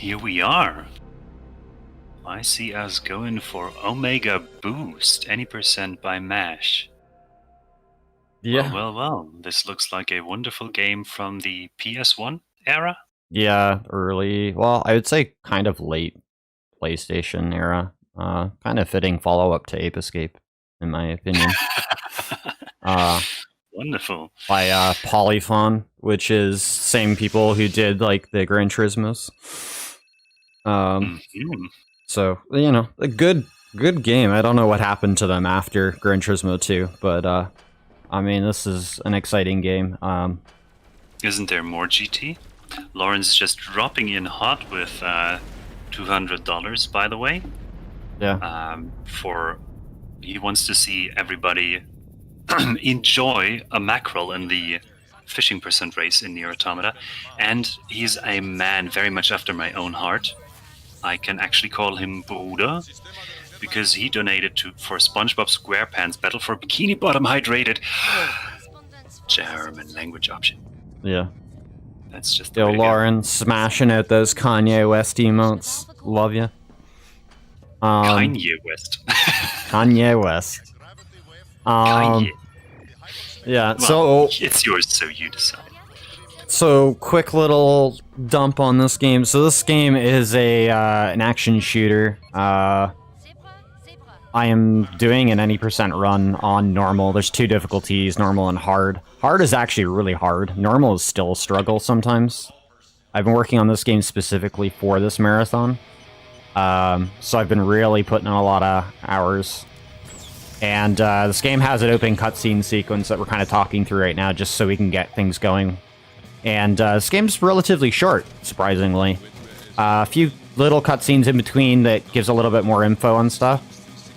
here we are. I see us going for Omega Boost, any percent by MASH. Yeah. Well. This looks like a wonderful game from the PS1 era. Yeah, early. Well, I would say kind of late PlayStation era. Kind of fitting follow-up to Ape Escape, in my opinion. Wonderful. By Polyphon, which is same people who did like the Gran Turismos. So, you know, a good game. I don't know what happened to them after Gran Turismo 2, but I mean, this is an exciting game. Isn't there more GT? Lawrence just dropping in hot with $200, by the way. Yeah. He wants to see everybody enjoy a mackerel in the fishing percent race in Nier Automata, and he's a man very much after my own heart. I can actually call him Bruder, because he donated for SpongeBob SquarePants Battle for Bikini Bottom Hydrated German language option. Yeah. That's just the Yo, way to go. Lauren, smashing out those Kanye West emotes. Love ya. Kanye West. Kanye West. Kanye. Yeah, Well, so it's yours, so you decide. So, quick little dump on this game. So this game is an action shooter. I am doing an any percent run on normal. There's two difficulties, normal and hard. Hard is actually really hard. Normal is still a struggle sometimes. I've been working on this game specifically for this marathon. So I've been really putting in a lot of hours. And this game has an open cutscene sequence that we're kind of talking through right now, just so we can get things going. And this game's relatively short, surprisingly. A few little cutscenes in between that gives a little bit more info on stuff.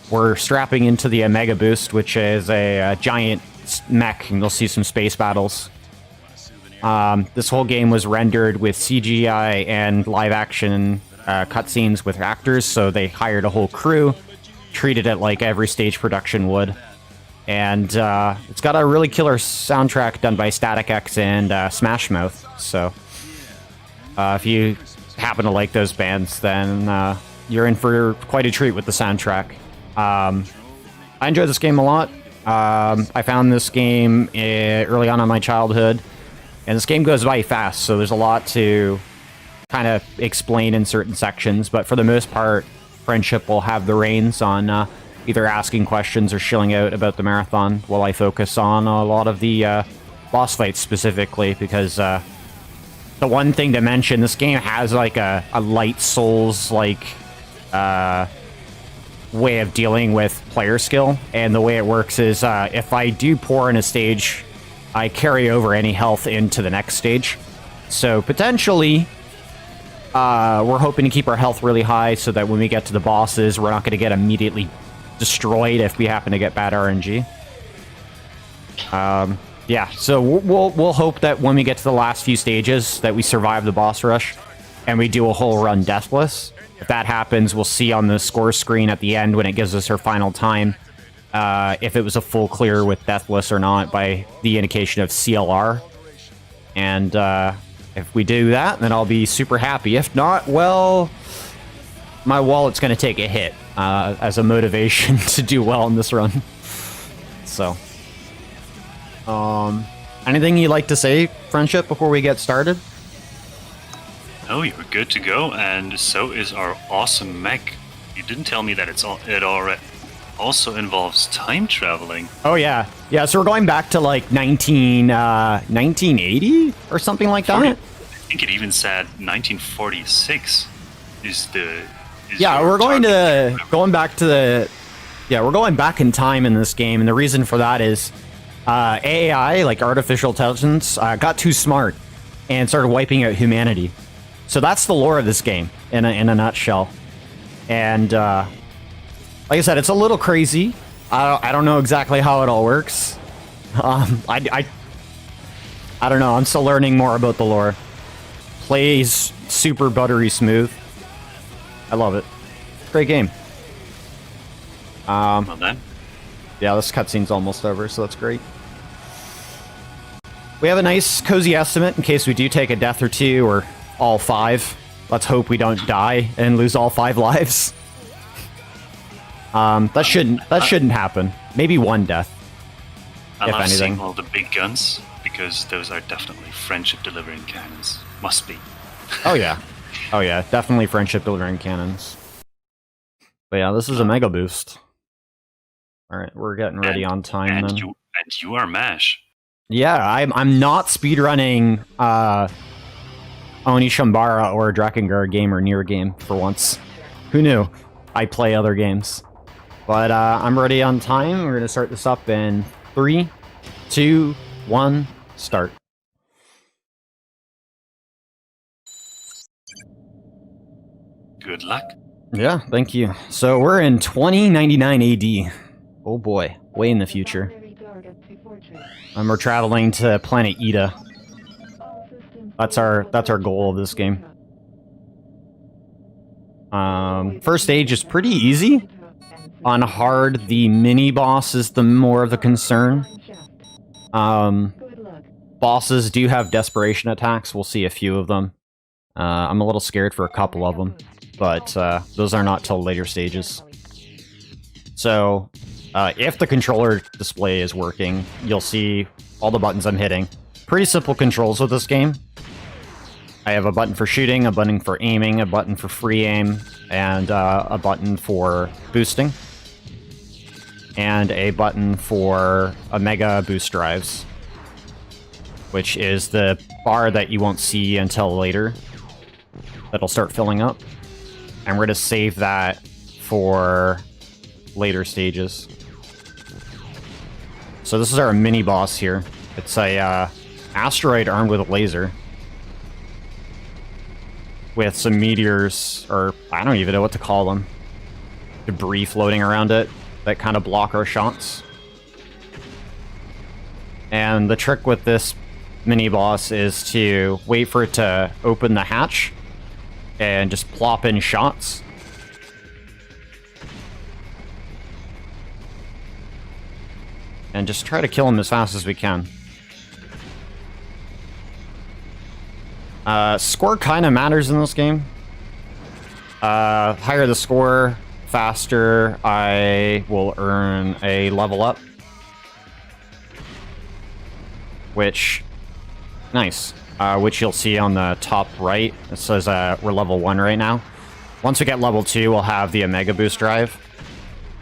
We're strapping into the Omega Boost, which is a giant mech, and you'll see some space battles. This whole game was rendered with CGI and live-action cutscenes with actors, so they hired a whole crew, treated it like every stage production would. And it's got a really killer soundtrack done by Static X and Smash Mouth. So if you happen to like those bands, then you're in for quite a treat with the soundtrack. I enjoyed this game a lot. I found this game early on in my childhood, and this game goes by fast, so there's a lot to kind of explain in certain sections, but for the most part, Friendship will have the reins on either asking questions or shilling out about the marathon, while I focus on a lot of the boss fights specifically, because the one thing to mention, this game has like a light Souls like way of dealing with player skill, and the way it works is if I do poor in a stage, I carry over any health into the next stage. So potentially we're hoping to keep our health really high so that when we get to the bosses, we're not going to get immediately destroyed if we happen to get bad RNG. Yeah, so we'll hope that when we get to the last few stages that we survive the boss rush and we do a whole run deathless. If that happens, we'll see on the score screen at the end when it gives us our final time if it was a full clear with deathless or not by the indication of CLR. And if we do that, then I'll be super happy. If not, well, my wallet's going to take a hit as a motivation to do well in this run. So, anything you'd like to say, Friendship, before we get started? Oh, you're good to go, and so is our awesome mech. You didn't tell me that it already also involves time traveling. Oh, yeah. Yeah, so we're going back to, like, 1980 or something like that? I think it even said 1946 is the... Yeah, we're going back in time in this game, and the reason for that is AI, like artificial intelligence, got too smart and started wiping out humanity. So that's the lore of this game in a nutshell. And like I said, it's a little crazy. I don't know exactly how it all works. I don't know. I'm still learning more about the lore. Plays super buttery smooth. I love it. Great game. Well then. Yeah, this cutscene's almost over, so that's great. We have a nice cozy estimate in case we do take a death or two, or all 5. Let's hope we don't die and lose all 5 lives. That shouldn't happen. Maybe 1 death. I if love anything. seeing all the big guns, because those are definitely friendship delivering cannons. Must be. Oh yeah. Oh yeah, definitely friendship delivering cannons. But yeah, this is a mega boost. Alright, we're getting ready on time then. And you are MASH. Yeah, I'm not speedrunning Oni Shambara or Drakengard game or Nier game for once. Who knew? I play other games. But I'm ready on time. We're gonna start this up in 3, 2, 1, start. Good luck. Yeah, thank you. So we're in 2099 AD. Oh boy, way in the future. And we're traveling to planet Ida. That's our goal of this game. First stage is pretty easy. On hard, the mini boss is the more of the concern. Bosses do have desperation attacks. We'll see a few of them. I'm a little scared for a couple of them, but those are not till later stages. So, if the controller display is working, you'll see all the buttons I'm hitting. Pretty simple controls with this game. I have a button for shooting, a button for aiming, a button for free aim, and a button for boosting. And a button for Omega boost drives, which is the bar that you won't see until later. That'll start filling up. And we're going to save that for later stages. So this is our mini boss here. It's a asteroid armed with a laser. With some meteors, or I don't even know what to call them. Debris floating around it that kind of block our shots. And the trick with this mini boss is to wait for it to open the hatch and just plop in shots. And just try to kill him as fast as we can. Score kind of matters in this game. Higher the score, faster I will earn a level up. Which, nice. Which you'll see on the top right. It says we're level 1 right now. Once we get level 2, we'll have the Omega Boost Drive,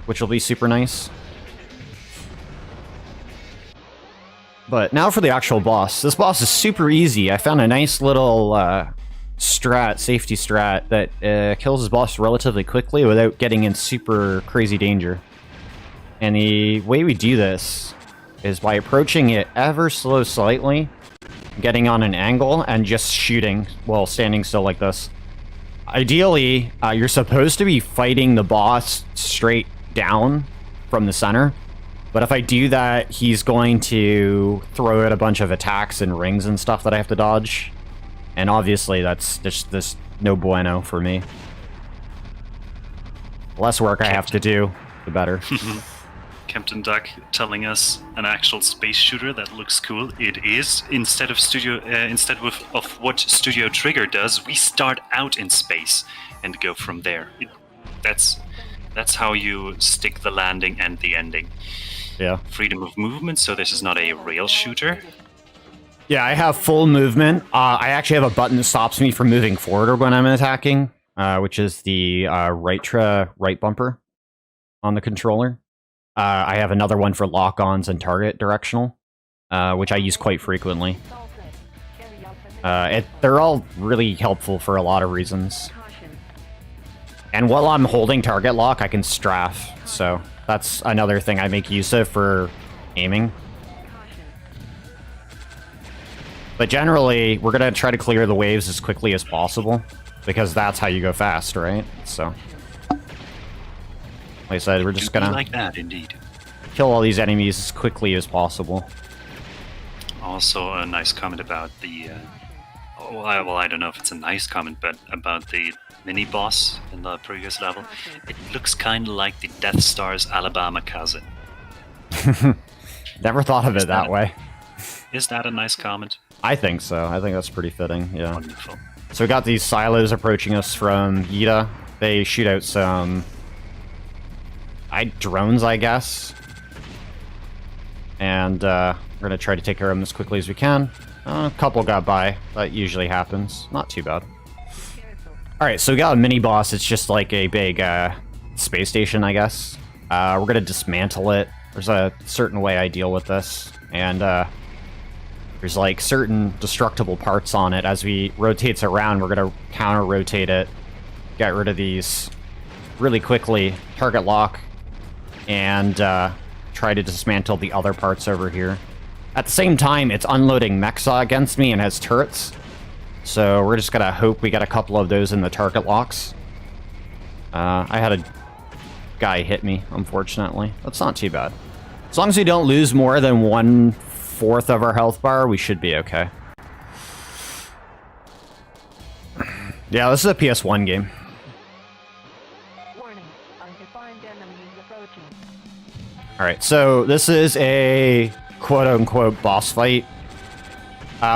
which will be super nice. But now for the actual boss. This boss is super easy. I found a nice little safety strat that kills his boss relatively quickly without getting in super crazy danger. And the way we do this is by approaching it ever so slightly, getting on an angle, and just shooting while standing still like this. Ideally, you're supposed to be fighting the boss straight down from the center. But if I do that, he's going to throw out a bunch of attacks and rings and stuff that I have to dodge. And obviously, that's just no bueno for me. The less work I have to do, the better. Captain Duck telling us an actual space shooter that looks cool. It is. Instead of what Studio Trigger does, we start out in space and go from there. That's how you stick the landing and the ending. Yeah. Freedom of movement, so this is not a rail shooter. Yeah, I have full movement. I actually have a button that stops me from moving forward when I'm attacking, which is the right bumper on the controller. I have another one for lock-ons and target directional, which I use quite frequently. They're all really helpful for a lot of reasons. And while I'm holding target lock, I can strafe, so that's another thing I make use of for aiming. But generally, we're going to try to clear the waves as quickly as possible, because that's how you go fast, right? So, like I said, we're just going to like that, indeed. Kill all these enemies as quickly as possible. Also, a nice comment about the... well, I don't know if it's a nice comment, but about the mini-boss in the previous level. It looks kind of like the Death Star's Alabama cousin. Never thought of it that way. Is that a nice comment? I think so. I think that's pretty fitting, yeah. Wonderful. So we got these silos approaching us from Yida. They shoot out some drones, I guess. And we're going to try to take care of them as quickly as we can. A couple got by. That usually happens. Not too bad. Alright, so we got a mini-boss. It's just like a big space station, I guess. We're going to dismantle it. There's a certain way I deal with this. And there's like certain destructible parts on it. As we rotates around, we're going to counter-rotate it. Get rid of these really quickly. Target lock. And try to dismantle the other parts over here. At the same time, it's unloading Mecha against me and has turrets. So we're just gonna hope we get a couple of those in the target locks. I had a guy hit me, unfortunately. That's not too bad. As long as we don't lose more than 1/4 of our health bar, we should be okay. Yeah, this is a PS1 game. Alright, so this is a quote-unquote boss fight.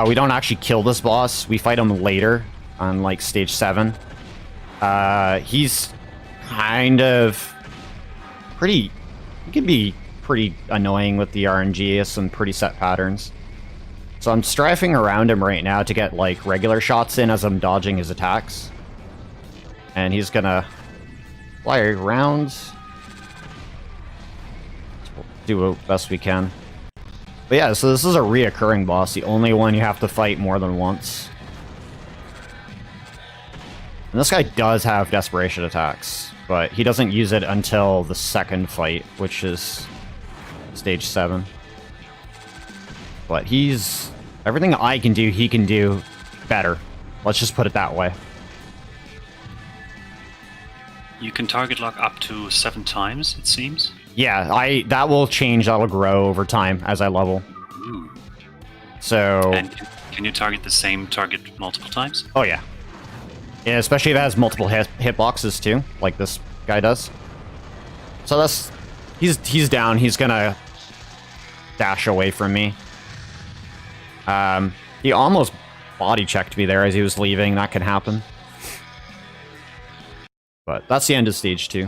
We don't actually kill this boss. We fight him later on, like, stage 7. He's kind of pretty... He can be pretty annoying with the RNG. Has some pretty set patterns. So I'm strafing around him right now to get, like, regular shots in as I'm dodging his attacks. And he's gonna fly around. Do the best we can. But yeah, so this is a reoccurring boss, the only one you have to fight more than once. And this guy does have desperation attacks, but he doesn't use it until the second fight, which is stage 7. But he's... everything I can do, he can do better. Let's just put it that way. You can target lock up to 7 times, it seems. Yeah, that will change, that'll grow over time as I level. Ooh. So... And can you target the same target multiple times? Oh yeah. Yeah, especially if it has multiple hitboxes too, like this guy does. So that's... He's down, he's gonna dash away from me. He almost body checked me there as he was leaving, that can happen. But that's the end of stage 2.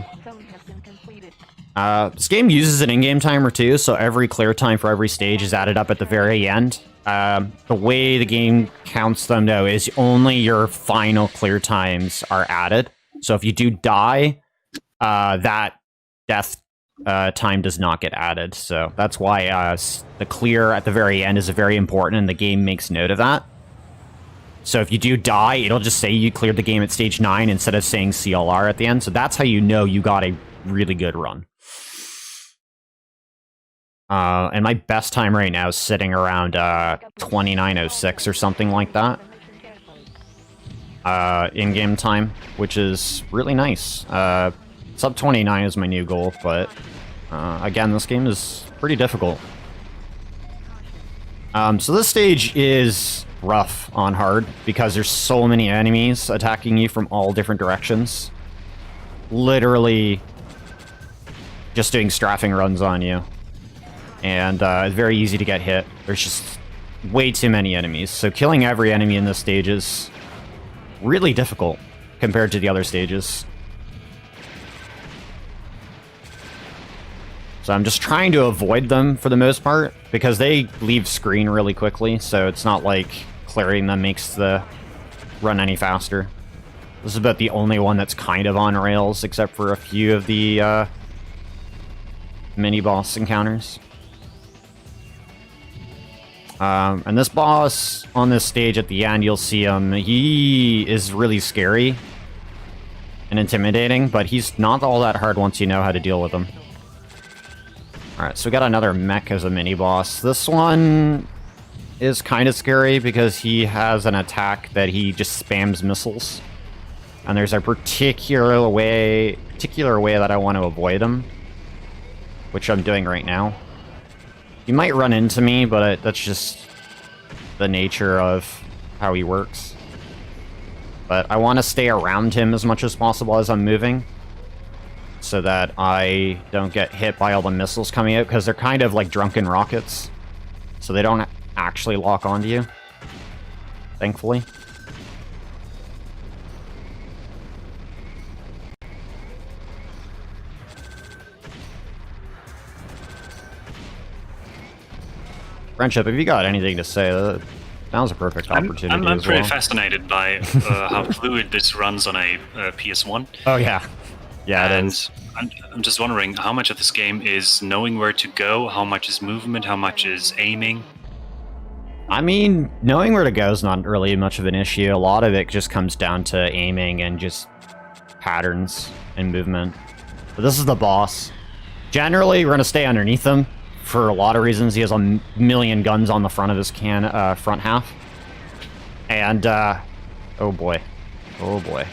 This game uses an in-game timer too, so every clear time for every stage is added up at the very end. The way the game counts them, though, is only your final clear times are added. So if you do die, that death time does not get added. So that's why the clear at the very end is very important, and the game makes note of that. So if you do die, it'll just say you cleared the game at stage 9 instead of saying CLR at the end. So that's how you know you got a really good run. And my best time right now is sitting around 29:06 or something like that. In-game time, which is really nice. Sub 29 is my new goal, but again, this game is pretty difficult. So this stage is rough on hard because there's so many enemies attacking you from all different directions. Literally just doing strafing runs on you. And it's very easy to get hit. There's just way too many enemies. So killing every enemy in this stage is really difficult compared to the other stages. So I'm just trying to avoid them for the most part, because they leave screen really quickly, so it's not like clearing them makes the run any faster. This is about the only one that's kind of on rails, except for a few of the mini-boss encounters. And this boss on this stage at the end, you'll see him. He is really scary and intimidating, but he's not all that hard once you know how to deal with him. Alright, so we got another mech as a mini-boss. This one is kind of scary because he has an attack that he just spams missiles. And there's a particular way that I want to avoid him, which I'm doing right now. He might run into me, but that's just the nature of how he works. But I want to stay around him as much as possible as I'm moving, so that I don't get hit by all the missiles coming out, because they're kind of like drunken rockets, so they don't actually lock onto you, thankfully. Friendship, have you got anything to say? Now's a perfect opportunity I'm as pretty well. fascinated by how fluid this runs on a PS1. Oh, yeah. Yeah, it And is. I'm just wondering how much of this game is knowing where to go, how much is movement, how much is aiming. I mean, knowing where to go is not really much of an issue. A lot of it just comes down to aiming and just patterns and movement. But this is the boss. Generally, we're going to stay underneath him for a lot of reasons. He has a million guns on the front of his front half. And, oh boy. Oh boy.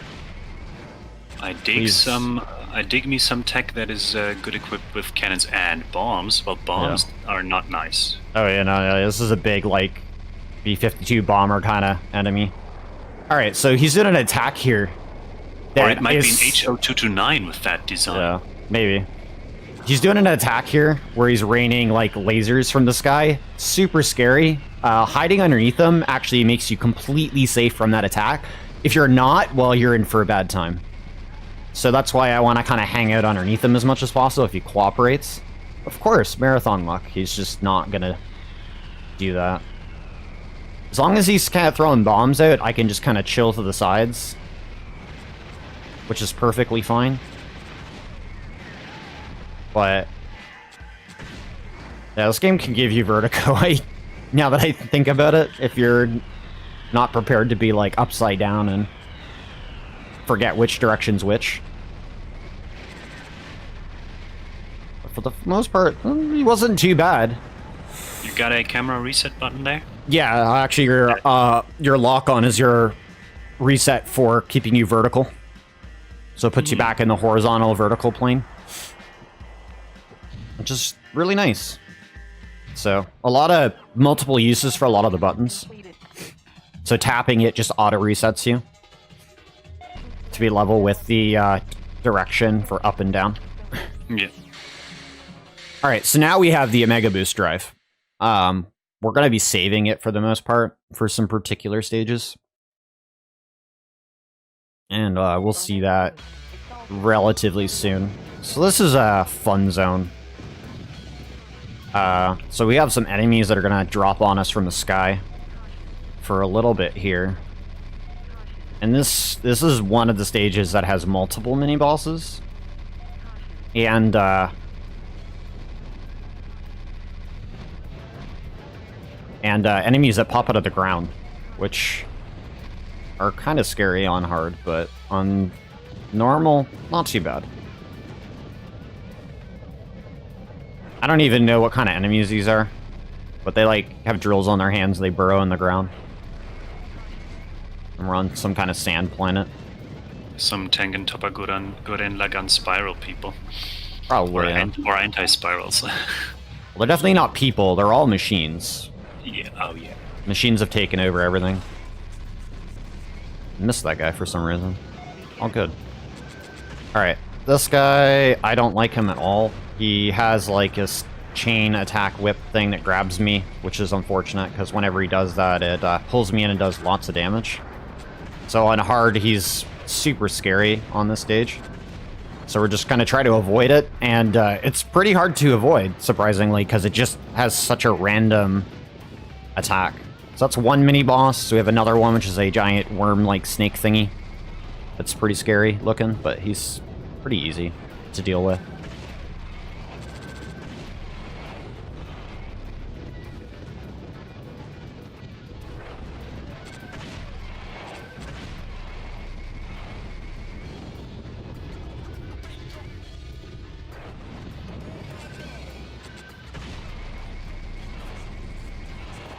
I dig me some tech that is good equipped with cannons and bombs. Well, bombs are not nice. Oh yeah, no, this is a big, like, B-52 bomber kind of enemy. Alright, so he's doing an attack here. Or it might be an HO-229 with that design. Yeah, maybe. He's doing an attack here where he's raining, like, lasers from the sky. Super scary. Hiding underneath them actually makes you completely safe from that attack. If you're not, well, you're in for a bad time. So that's why I want to kind of hang out underneath him as much as possible if he cooperates. Of course, marathon luck. He's just not going to do that. As long as he's kind of throwing bombs out, I can just kind of chill to the sides. Which is perfectly fine. But yeah, this game can give you vertigo. Now that I think about it, if you're not prepared to be like upside down and forget which direction's which. But for the most part, he wasn't too bad. You got a camera reset button there? Yeah, actually, your lock on is your reset for keeping you vertical. So it puts you back in the horizontal vertical plane. Which is really nice. So, a lot of multiple uses for a lot of the buttons. So tapping it just auto resets you to be level with the direction for up and down. Yeah. Alright, so now we have the Omega Boost drive. We're going to be saving it for the most part for some particular stages. And we'll see that relatively soon. So this is a fun zone. So we have some enemies that are going to drop on us from the sky for a little bit here. And this is one of the stages that has multiple mini-bosses. And, enemies that pop out of the ground, which are kind of scary on hard, but on normal, not too bad. I don't even know what kind of enemies these are, but they like have drills on their hands, they burrow in the ground. And we're on some kind of sand planet. Some Tengen Toppa Gurren Lagann spiral people. Probably, or anti-spirals. Well, they're definitely not people, they're all machines. Yeah, oh yeah. Machines have taken over everything. Missed that guy for some reason. All good. Alright, this guy, I don't like him at all. He has like this chain attack whip thing that grabs me, which is unfortunate because whenever he does that, it pulls me in and does lots of damage. So on hard, he's super scary on this stage. So we're just going to try to avoid it, and it's pretty hard to avoid, surprisingly, because it just has such a random attack. So that's one mini-boss. So we have another one, which is a giant worm-like snake thingy. That's pretty scary looking, but he's pretty easy to deal with.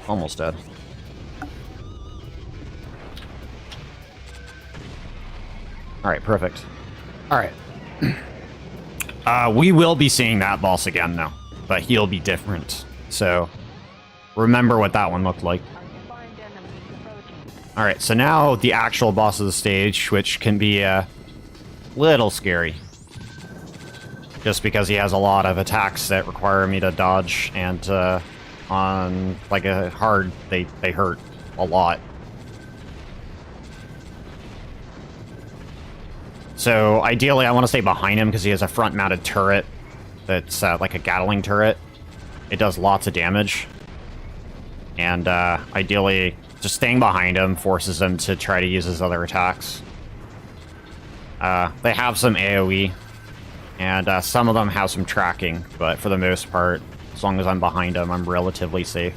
Almost dead. Alright, perfect. Alright. We will be seeing that boss again now, but he'll be different. So, remember what that one looked like. Alright, so now the actual boss of the stage, which can be a little scary. Just because he has a lot of attacks that require me to dodge, and on like a hard, they hurt a lot. So ideally I want to stay behind him because he has a front mounted turret that's like a Gatling turret. It does lots of damage. And ideally, just staying behind him forces him to try to use his other attacks. They have some AoE, and some of them have some tracking, but for the most part, as long as I'm behind him, I'm relatively safe.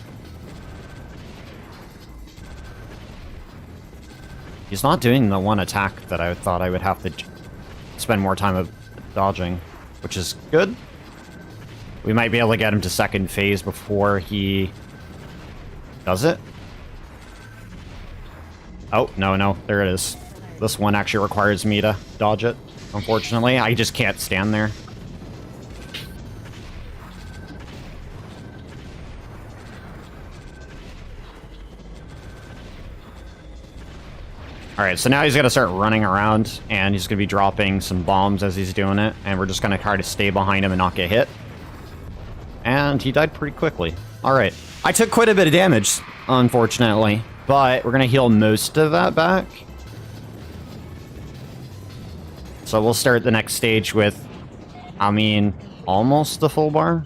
He's not doing the one attack that I thought I would have to spend more time of dodging, which is good. We might be able to get him to second phase before he does it. Oh, no, there it is. This one actually requires me to dodge it, unfortunately. I just can't stand there. Alright, so now he's going to start running around, and he's going to be dropping some bombs as he's doing it, and we're just going to try to stay behind him and not get hit. And he died pretty quickly. Alright, I took quite a bit of damage, unfortunately, but we're going to heal most of that back. So we'll start the next stage with, I mean, almost the full bar.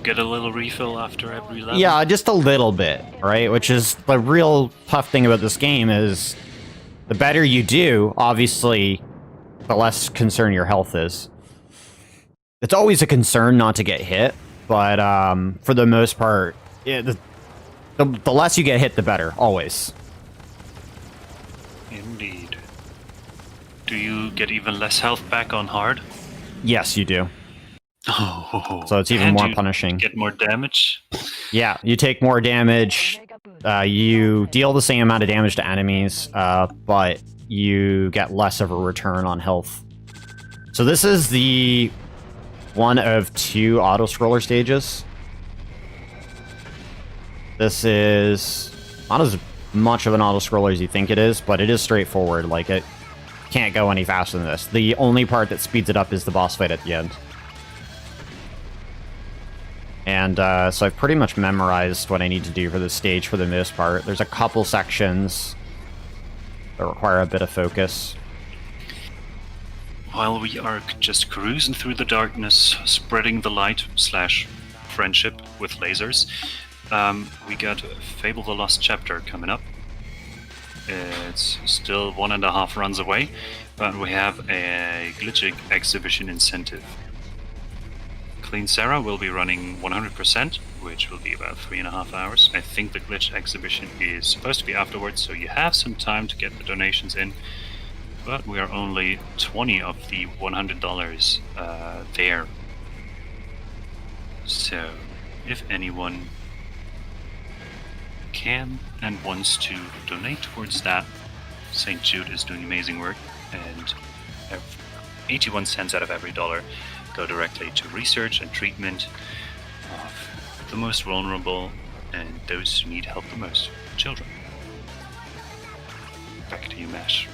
Get a little refill after every level? Yeah, just a little bit, right? Which is the real tough thing about this game is the better you do, obviously, the less concerned your health is. It's always a concern not to get hit, but for the most part, yeah, the less you get hit, the better, always. Indeed. Do you get even less health back on hard? Yes, you do. Oh, so it's even and more you punishing. Get more damage? Yeah, you take more damage. You deal the same amount of damage to enemies, but you get less of a return on health. So this is the one of 2 auto-scroller stages. This is not as much of an auto-scroller as you think it is, but it is straightforward. Like, it can't go any faster than this. The only part that speeds it up is the boss fight at the end. And so I've pretty much memorized what I need to do for this stage for the most part. There's a couple sections that require a bit of focus. While we are just cruising through the darkness, spreading the light / friendship with lasers, we got Fable the Lost Chapter coming up. It's still 1.5 runs away, but we have a glitch exhibition incentive. Clean Sarah will be running 100%, which will be about 3.5 hours. I think the glitch exhibition is supposed to be afterwards, so you have some time to get the donations in. But we are only 20 of the $100 there. So, if anyone can and wants to donate towards that, St. Jude is doing amazing work, and 81 cents out of every dollar go directly to research and treatment of the most vulnerable and those who need help the most, children. Back to you, Mash.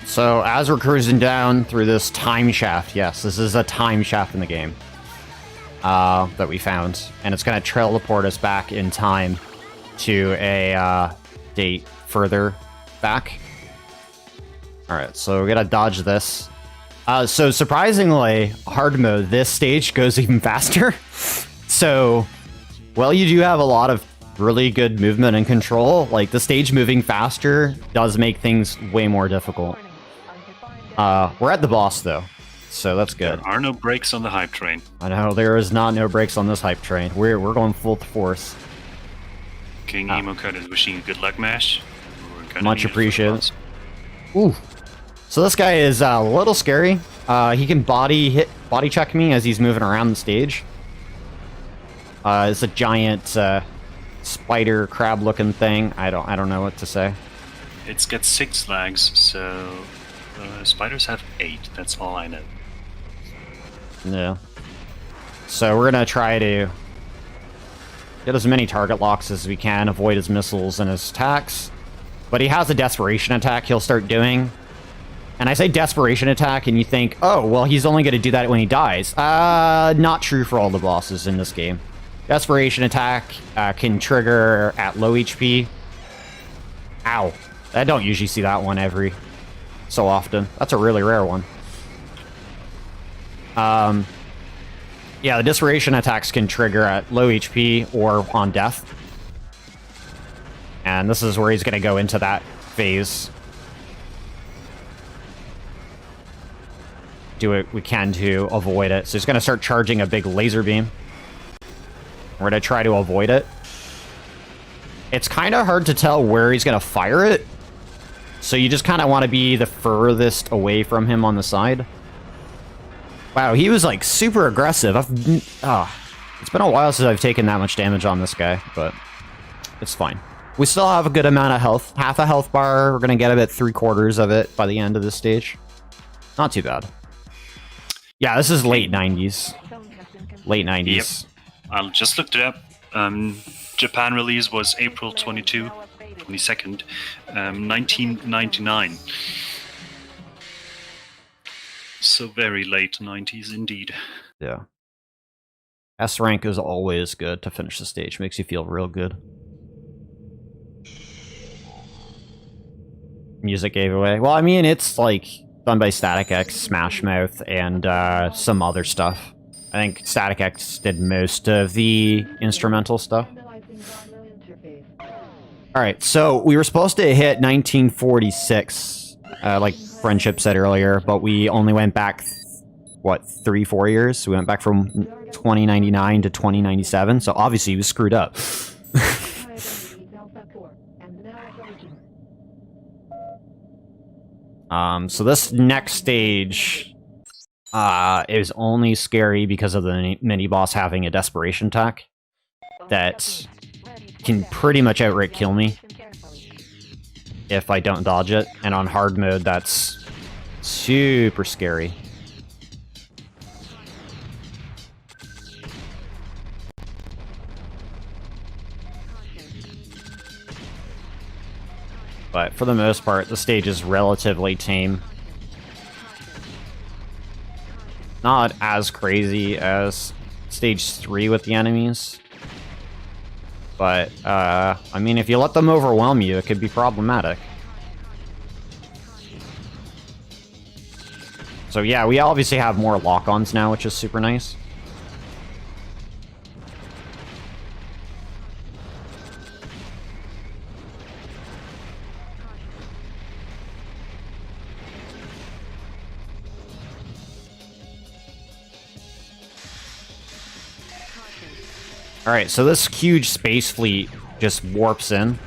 So, as we're cruising down through this time shaft, yes, this is a time shaft in the game that we found, and it's going to teleport us back in time to a date further back. Alright, so we're going to dodge this. So surprisingly, hard mode, this stage goes even faster. So, while you do have a lot of really good movement and control, like, the stage moving faster does make things way more difficult. We're at the boss, though, so that's good. There are no brakes on the hype train. I know, there is no brakes on this hype train. We're going full force. King Emo Cut is wishing you good luck, Mash. Much appreciated. Ooh. So this guy is a little scary. He can body check me as he's moving around the stage. It's a giant spider crab looking thing. I don't know what to say. It's got 6 legs, so spiders have 8. That's all I know. Yeah. So we're gonna try to get as many target locks as we can, avoid his missiles and his attacks. But he has a desperation attack he'll start doing. And I say desperation attack, and you think, oh, well, he's only going to do that when he dies. Not true for all the bosses in this game. Desperation attack can trigger at low HP. Ow. I don't usually see that one every so often. That's a really rare one. Yeah, the Desperation attacks can trigger at low HP or on death. And this is where he's going to go into that phase. Do what we can to avoid it. So he's going to start charging a big laser beam. We're going to try to avoid it. It's kind of hard to tell where he's going to fire it. So you just kind of want to be the furthest away from him on the side. Wow, he was like super aggressive. It's been a while since I've taken that much damage on this guy, but it's fine. We still have a good amount of health. Half a health bar. We're going to get about 3/4 of it by the end of this stage. Not too bad. Yeah, this is late 90s. Late 90s. Yep. I just looked it up. Japan release was April 22nd, 1999. So very late 90s indeed. Yeah. S rank is always good to finish the stage. Makes you feel real good. Music gave away. Well, I mean, it's like done by Static X, Smash Mouth, and some other stuff. I think Static X did most of the instrumental stuff. Alright, so we were supposed to hit 1946, like Friendship said earlier, but we only went back, what, 3-4 years? We went back from 2099 to 2097, so obviously he was screwed up. So this next stage is only scary because of the mini-boss having a desperation attack that can pretty much outright kill me if I don't dodge it, and on hard mode that's super scary. But for the most part, the stage is relatively tame. Not as crazy as stage 3 with the enemies. But, I mean, if you let them overwhelm you, it could be problematic. So yeah, we obviously have more lock-ons now, which is super nice. Alright, so this huge space fleet just warps in.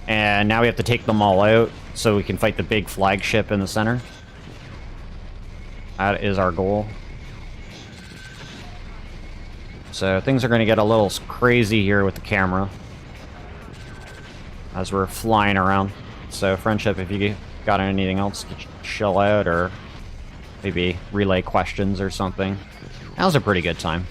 And now we have to take them all out so we can fight the big flagship in the center. That is our goal. So things are going to get a little crazy here with the camera as we're flying around. So Friendship, if you got anything else to chill out or maybe relay questions or something. That was a pretty good time.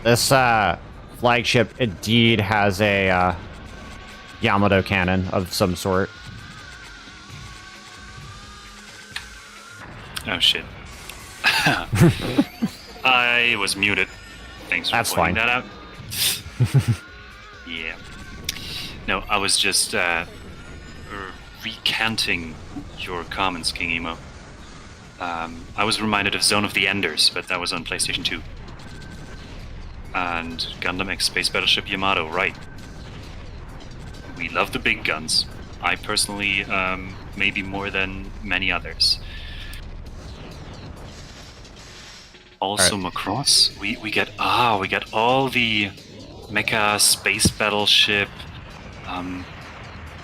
This flagship indeed has a Yamato cannon of some sort. Oh shit. I was muted. Thanks for pointing that out. Yeah. No, I was just recanting your comments, King Emo. I was reminded of Zone of the Enders, but that was on PlayStation 2. And Gundam X Space Battleship Yamato, right. We love the big guns. I personally, maybe more than many others. Also, right. Macross, we get all the mecha space battleship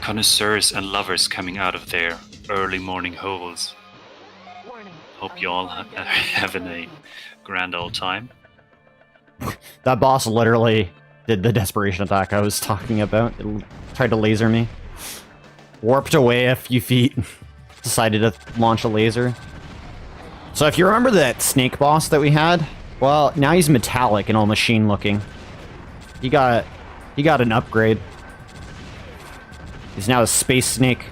connoisseurs and lovers coming out of their early morning holes. Hope you all having a grand old time. That boss literally did the desperation attack I was talking about. It tried to laser me. Warped away a few feet. Decided to launch a laser. So if you remember that snake boss that we had, well, now he's metallic and all machine looking. He got an upgrade. He's now a space snake.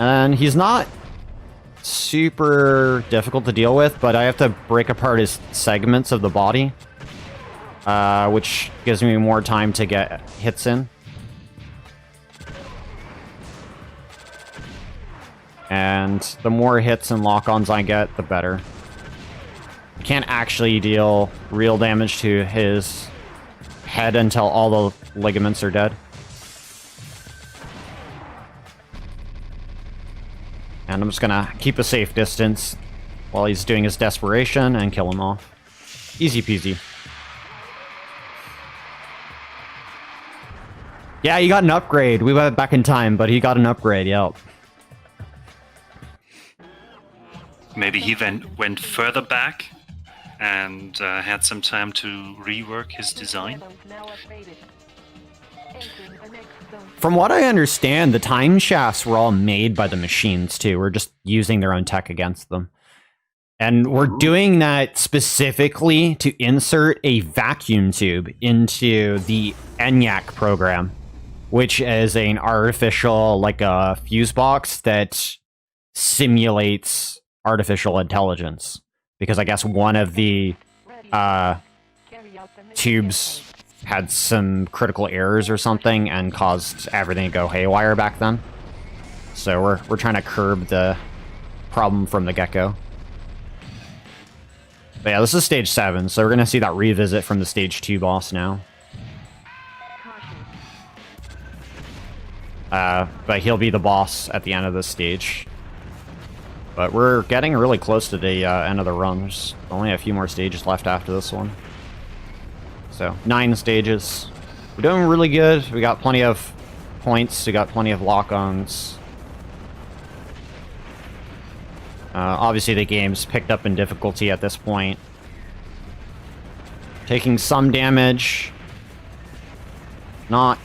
And he's not super difficult to deal with, but I have to break apart his segments of the body, which gives me more time to get hits in. And the more hits and lock-ons I get, the better. I can't actually deal real damage to his head until all the ligaments are dead. And I'm just gonna keep a safe distance while he's doing his desperation and kill him off. Easy peasy. Yeah, he got an upgrade. We went back in time, but he got an upgrade, yep. Maybe he then went further back and had some time to rework his design. From what I understand, the time shafts were all made by the machines, too. We're just using their own tech against them. And we're doing that specifically to insert a vacuum tube into the ENIAC program, which is an artificial, like a fuse box that simulates artificial intelligence. Because I guess one of the tubes had some critical errors or something and caused everything to go haywire back then. So we're trying to curb the problem from the get-go. But yeah, this is stage 7, so we're gonna see that revisit from the stage 2 boss now. But he'll be the boss at the end of this stage. But we're getting really close to the end of the run. There's only a few more stages left after this one. So, 9 stages. We're doing really good. We got plenty of points. We got plenty of lock-ons. Obviously, the game's picked up in difficulty at this point. Taking some damage. Not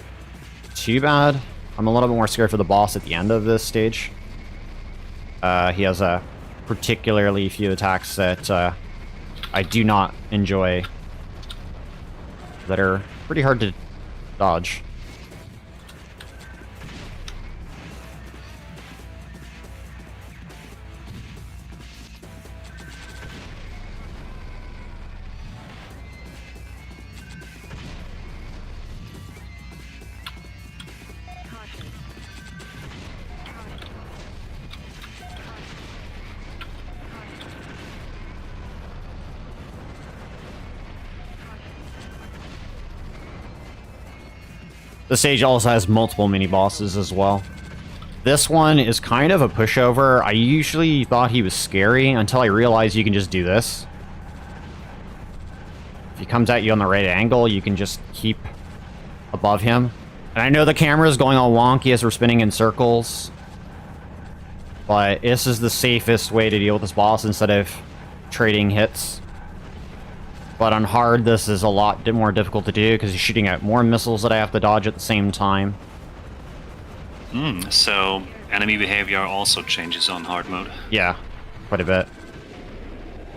too bad. I'm a little bit more scared for the boss at the end of this stage. He has particularly few attacks that I do not enjoy, that are pretty hard to dodge. The stage also has multiple mini-bosses as well. This one is kind of a pushover. I usually thought he was scary until I realized you can just do this. If he comes at you on the right angle, you can just keep above him. And I know the camera is going all wonky as we're spinning in circles, but this is the safest way to deal with this boss instead of trading hits. But on hard, this is a lot more difficult to do because he's shooting at more missiles that I have to dodge at the same time. So enemy behavior also changes on hard mode. Yeah, quite a bit.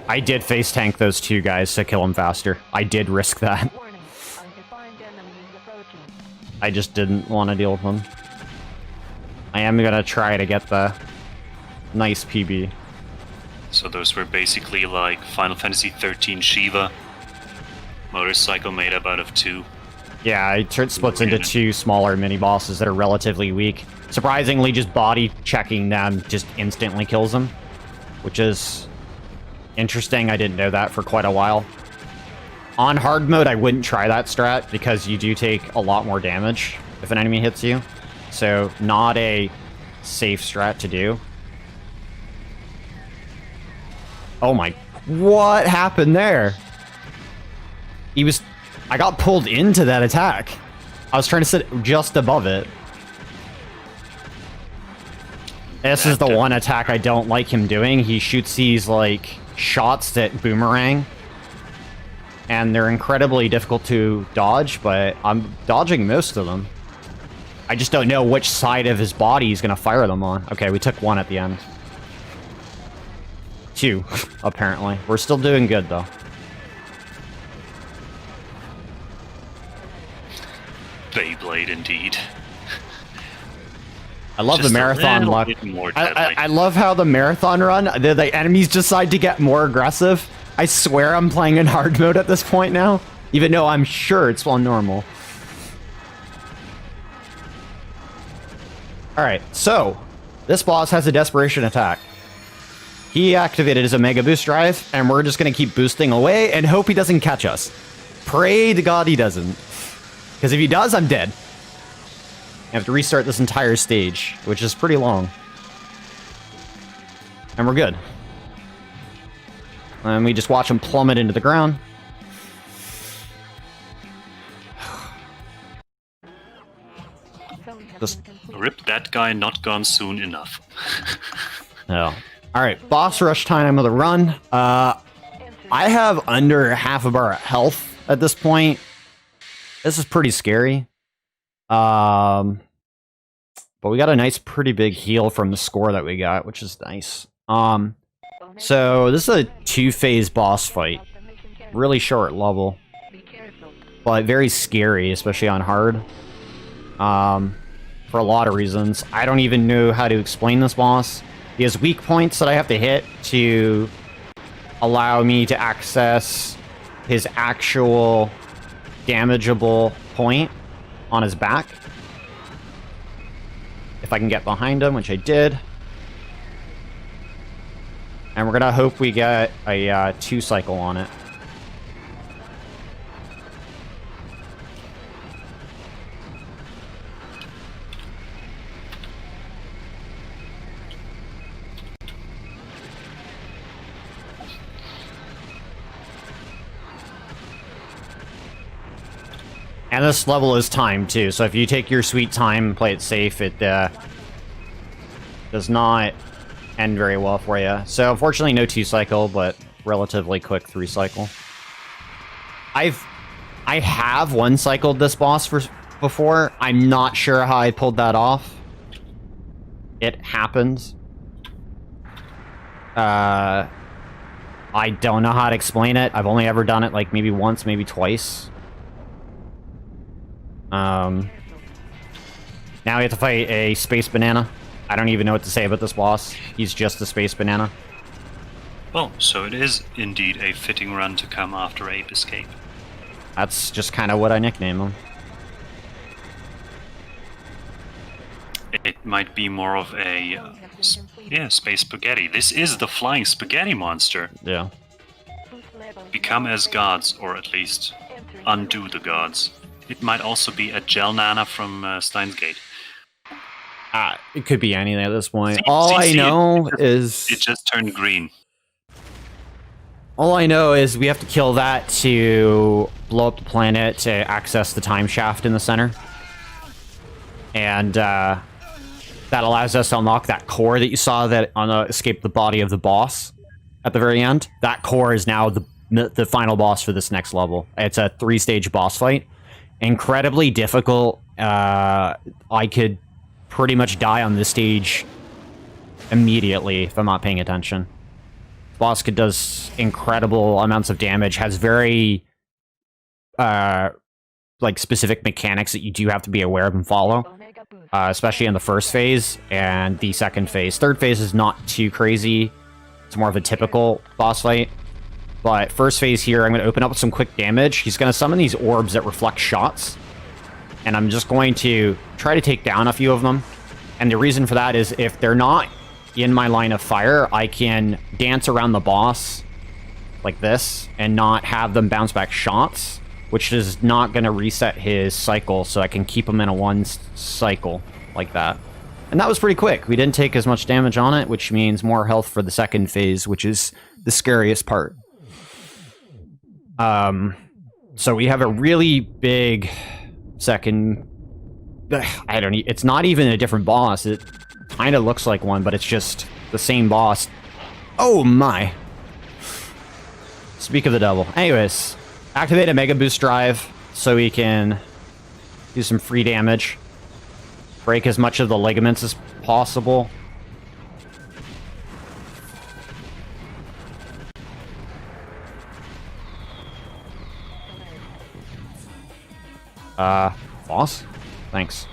I did face tank those 2 guys to kill them faster. I did risk that. I just didn't want to deal with them. I am going to try to get the nice PB. So those were basically like Final Fantasy 13 Shiva. Motorcycle made up out of 2. Yeah, it splits into 2 smaller mini-bosses that are relatively weak. Surprisingly, just body checking them just instantly kills them, which is interesting. I didn't know that for quite a while. On hard mode, I wouldn't try that strat because you do take a lot more damage if an enemy hits you. So, not a safe strat to do. Oh my... What happened there? I got pulled into that attack. I was trying to sit just above it. This is the one attack I don't like him doing. He shoots these, like, shots that boomerang. And they're incredibly difficult to dodge, but I'm dodging most of them. I just don't know which side of his body he's going to fire them on. Okay, we took one at the end. 2, apparently. We're still doing good, though. Beyblade, indeed. I love Just the marathon luck. I love how the marathon run, the enemies decide to get more aggressive. I swear I'm playing in hard mode at this point now, even though I'm sure it's on normal. Alright, so, this boss has a desperation attack. He activated his Omega Boost Drive, and we're just going to keep boosting away and hope he doesn't catch us. Pray to God he doesn't. Because if he does, I'm dead. I have to restart this entire stage, which is pretty long. And we're good. And we just watch him plummet into the ground. Just... Rip that guy, not gone soon enough. No. Alright, boss rush time of the run. I have under half of our health at this point. This is pretty scary. But we got a nice, pretty big heal from the score that we got, which is nice. So this is a 2-phase boss fight. Really short level. But very scary, especially on hard. For a lot of reasons. I don't even know how to explain this boss. He has weak points that I have to hit to allow me to access his actual damageable point on his back. If I can get behind him, which I did. And we're gonna hope we get a 2-cycle on it. And this level is timed, too, so if you take your sweet time and play it safe, it does not end very well for you. So, unfortunately, no 2-cycle, but relatively quick 3-cycle. I have 1-cycled this boss before. I'm not sure how I pulled that off. It happens. I don't know how to explain it. I've only ever done it, like, maybe once, maybe twice. Now we have to fight a space banana. I don't even know what to say about this boss. He's just a space banana. Well, so it is indeed a fitting run to come after Ape Escape. That's just kind of what I nickname him. It might be more of a, space spaghetti. This is the flying spaghetti monster. Yeah. Become as gods, or at least undo the gods. It might also be a gel nana from Steins Gate. It could be anything at this point. All I know is... It just turned green. All I know is we have to kill that to blow up the planet to access the time shaft in the center. And that allows us to unlock that core that you saw that escaped the body of the boss at the very end. That core is now the final boss for this next level. It's a 3-stage boss fight. Incredibly difficult. I could pretty much die on this stage immediately if I'm not paying attention. Boss does incredible amounts of damage, has very like specific mechanics that you do have to be aware of and follow, especially in the first phase and the second phase. Third phase is not too crazy. It's more of a typical boss fight. But first phase here, I'm going to open up with some quick damage. He's going to summon these orbs that reflect shots. And I'm just going to try to take down a few of them. And the reason for that is if they're not in my line of fire, I can dance around the boss like this and not have them bounce back shots, which is not going to reset his cycle, so I can keep him in a 1-cycle like that. And that was pretty quick. We didn't take as much damage on it, which means more health for the second phase, which is the scariest part. So we have a really big second... it's not even a different boss. It kind of looks like one, but it's just the same boss. Oh my. Speak of the devil. Anyways, activate a Mega Boost Drive so we can do some free damage. break as much of the ligaments as possible. Boss? Thanks.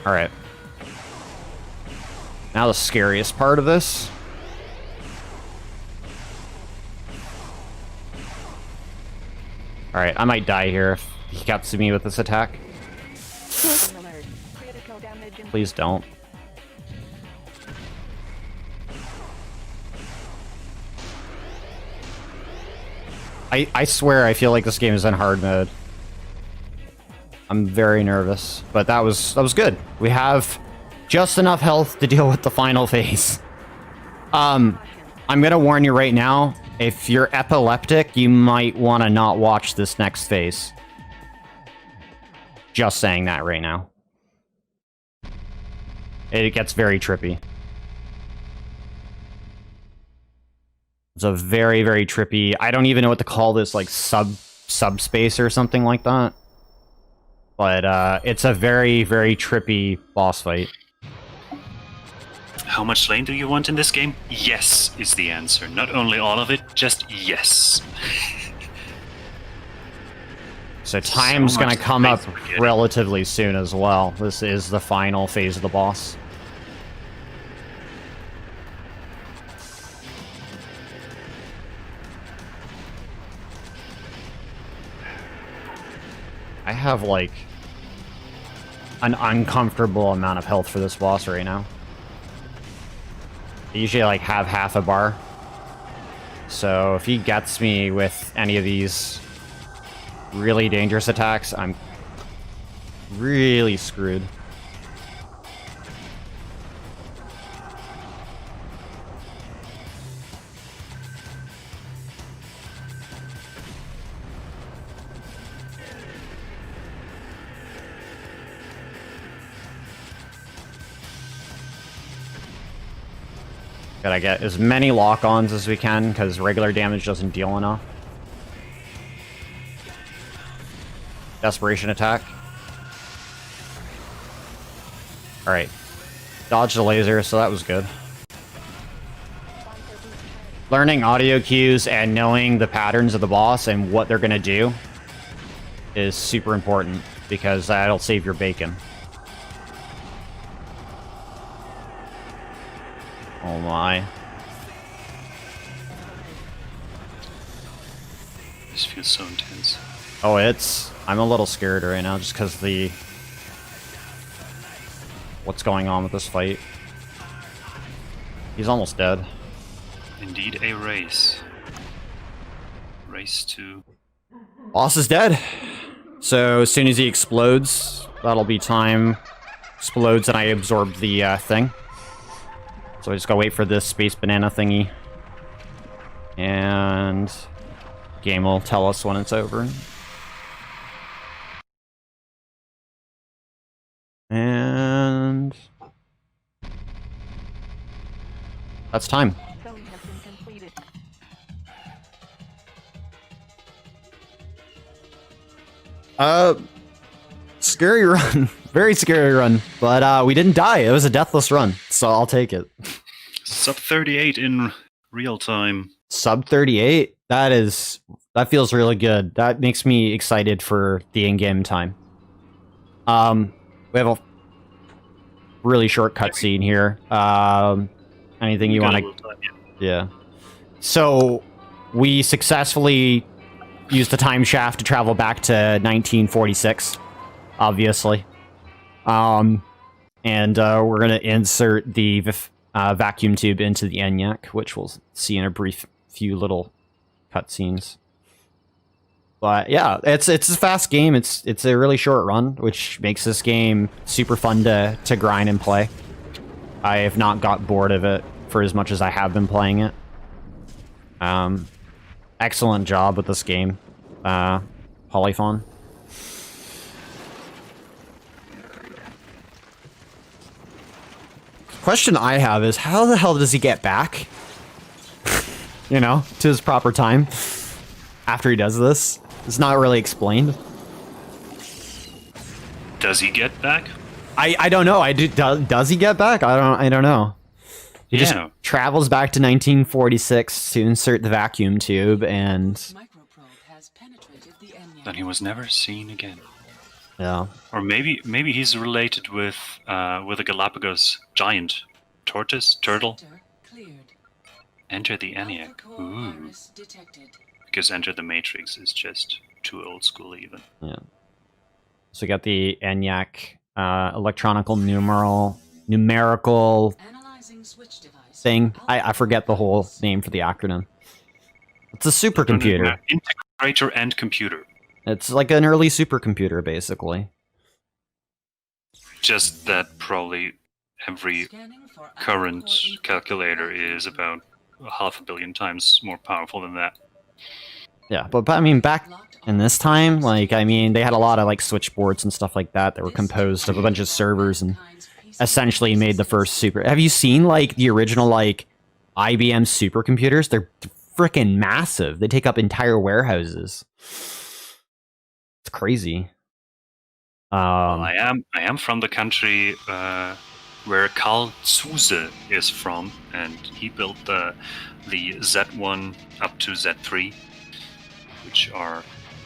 Alright. Now the scariest part of this. Alright, I might die here if he gets me with this attack. Please don't. I swear I feel like this game is in hard mode. I'm very nervous, but that was good. We have just enough health to deal with the final phase. I'm gonna warn you right now, if you're epileptic, you might want to not watch this next phase. Just saying that right now. It gets very trippy. It's a very, very trippy... I don't even know what to call this, like, subspace or something like that. But, it's a very, very trippy boss fight. How much lane do you want in this game? Yes is the answer. Not only all of it, just yes. So time's gonna come up relatively soon as well. This is the final phase of the boss. I have, like, an uncomfortable amount of health for this boss right now. I usually, like, have half a bar. So if he gets me with any of these really dangerous attacks, I'm really screwed. Gotta get as many lock-ons as we can, because regular damage doesn't deal enough. Desperation attack. Alright. Dodge the laser, so that was good. Learning audio cues and knowing the patterns of the boss and what they're gonna do is super important, because that'll save your bacon. Oh my. This feels so intense. Oh, I'm a little scared right now just because what's going on with this fight. He's almost dead. Indeed a race. Race to... Boss is dead. So as soon as he explodes, that'll be time. Explodes and I absorb the thing. So I just gotta wait for this space banana thingy. And game will tell us when it's over. And that's time. Scary run. Very scary run. But we didn't die. It was a deathless run, so I'll take it. Sub 38 in real time. Sub 38? That feels really good. That makes me excited for the in-game time. We have a really short cutscene here. Anything you want to... Yeah. So, we successfully used the time shaft to travel back to 1946, obviously. And we're going to insert the vacuum tube into the ENIAC, which we'll see in a brief few little cutscenes. But yeah, it's a fast game. It's a really short run, which makes this game super fun to grind and play. I have not got bored of it for as much as I have been playing it. Excellent job with this game, Polyphon. Question I have is, how the hell does he get back? You know, to his proper time after he does this? It's not really explained. Does he get back? I don't know. Does he get back? I don't know. He just travels back to 1946 to insert the vacuum tube, and then he was never seen again. Yeah. Or maybe he's related with a Galapagos giant turtle. Enter the ENIAC. Ooh. Because Enter the Matrix is just too old school even. Yeah. So we got the ENIAC electronical numerical thing. I forget the whole name for the acronym. It's a supercomputer. Integrator and computer. It's like an early supercomputer, basically. Just that probably every current calculator is about 500 million times more powerful than that. Yeah, but I mean, back in this time, like, I mean, they had a lot of, like, switchboards and stuff like that were composed of a bunch of servers and essentially made the first super... Have you seen, like, the original, like, IBM supercomputers? They're freaking massive. They take up entire warehouses. It's crazy. Well, I am from the country where Karl Zuse is from, and he built the Z1 up to Z3, which are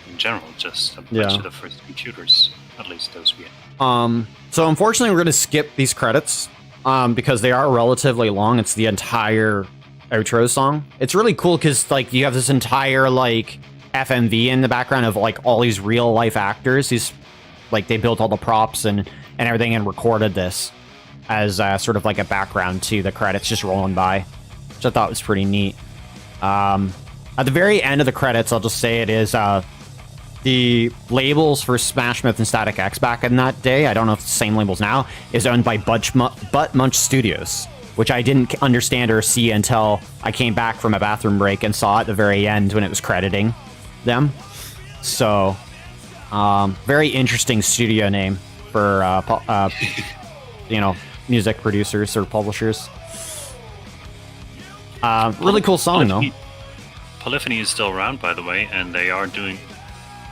in general just a bunch of the first computers, at least those we had. So unfortunately, we're going to skip these credits because they are relatively long. It's the entire outro song. It's really cool because, like, you have this entire, like, FMV in the background of, like, all these real life actors. These, like, they built all the props and everything and recorded this as sort of like a background to the credits just rolling by, which I thought was pretty neat. At the very end of the credits, I'll just say it is the labels for Smash Mouth and Static X back in that day, I don't know if it's the same labels now, is owned by Butt Munch Studios, which I didn't understand or see until I came back from a bathroom break and saw at the very end when it was crediting them. So, very interesting studio name for, you know, music producers or publishers. Really cool song, though. Polyphony is still around, by the way, and they are doing,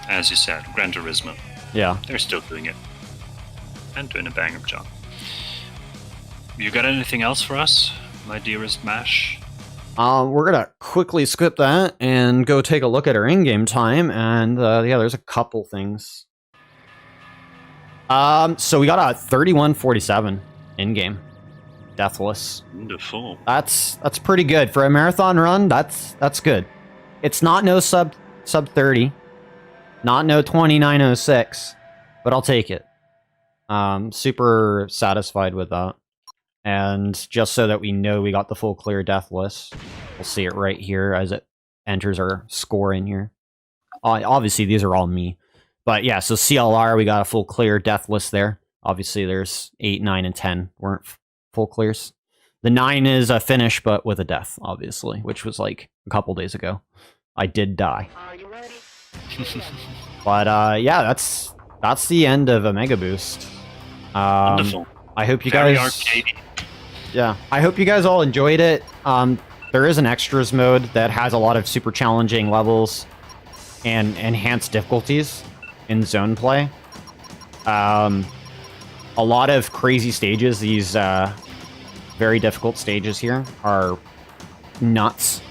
as you said, Gran Turismo. Yeah. They're still doing it. And doing a bang-up job. You got anything else for us, my dearest Mash? We're gonna quickly skip that and go take a look at our in-game time, and yeah, there's a couple things. So we got a 31:47 in-game. Deathless. Wonderful. That's pretty good. For a marathon run, that's good. It's not no sub 30. Not no 29:06, but I'll take it. Super satisfied with that. And just so that we know we got the full clear deathless, we'll see it right here as it enters our score in here. Obviously, these are all me. But yeah, so CLR, we got a full clear deathless there. Obviously, there's 8, 9, and 10 weren't full clears. The 9 is a finish, but with a death, obviously, which was like a couple days ago. I did die. Are you ready? But yeah, that's the end of a Mega Boost. Wonderful. I hope you Very guys. arcadey. Yeah, I hope you guys all enjoyed it. There is an extras mode that has a lot of super challenging levels and enhanced difficulties in zone play. A lot of crazy stages. These very difficult stages here are nuts.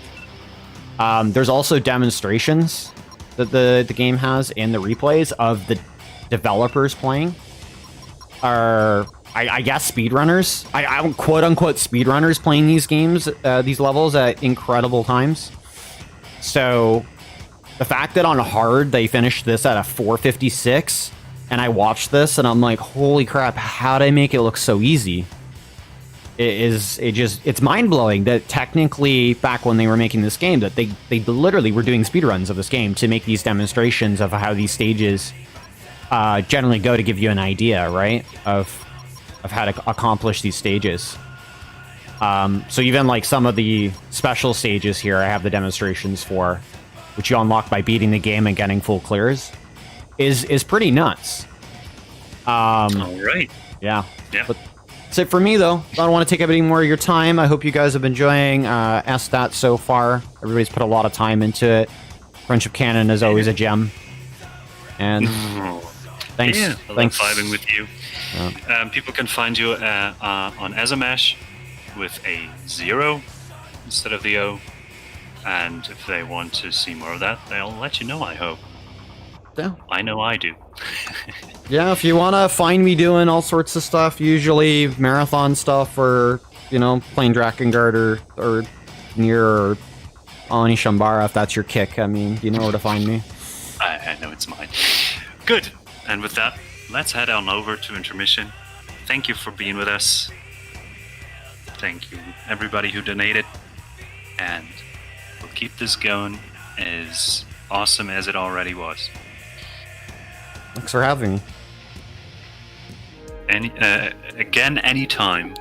There's also demonstrations that the game has in the replays of the developers playing. I guess speedrunners. I quote unquote speedrunners playing these games, these levels at incredible times. So the fact that on hard they finished this at a 4:56, and I watched this and I'm like, holy crap, how'd I make it look so easy? It's mind blowing that technically back when they were making this game that they literally were doing speedruns of this game to make these demonstrations of how these stages generally go to give you an idea, right, of how to accomplish these stages. So even like some of the special stages here, I have the demonstrations for, which you unlock by beating the game and getting full clears, is pretty nuts. All right. Yeah. Yeah. But that's it for me, though. I don't want to take up any more of your time. I hope you guys have been enjoying SDAT so far. Everybody's put a lot of time into it. Friendship Canon is always a gem. And Thanks. Yeah, I love Thanks. vibing with you. People can find you on Azamash with a 0 instead of the O. And if they want to see more of that, they'll let you know, I hope. Yeah. I know I do. Yeah, if you want to find me doing all sorts of stuff, usually marathon stuff or, playing Drakengard or Nier or Ani Shambara, if that's your kick. I mean, you know where to find me. I know it's mine. Good. And with that, let's head on over to intermission. Thank you for being with us. Thank you, everybody who donated. And we'll keep this going as awesome as it already was. Thanks for having me. Again, anytime.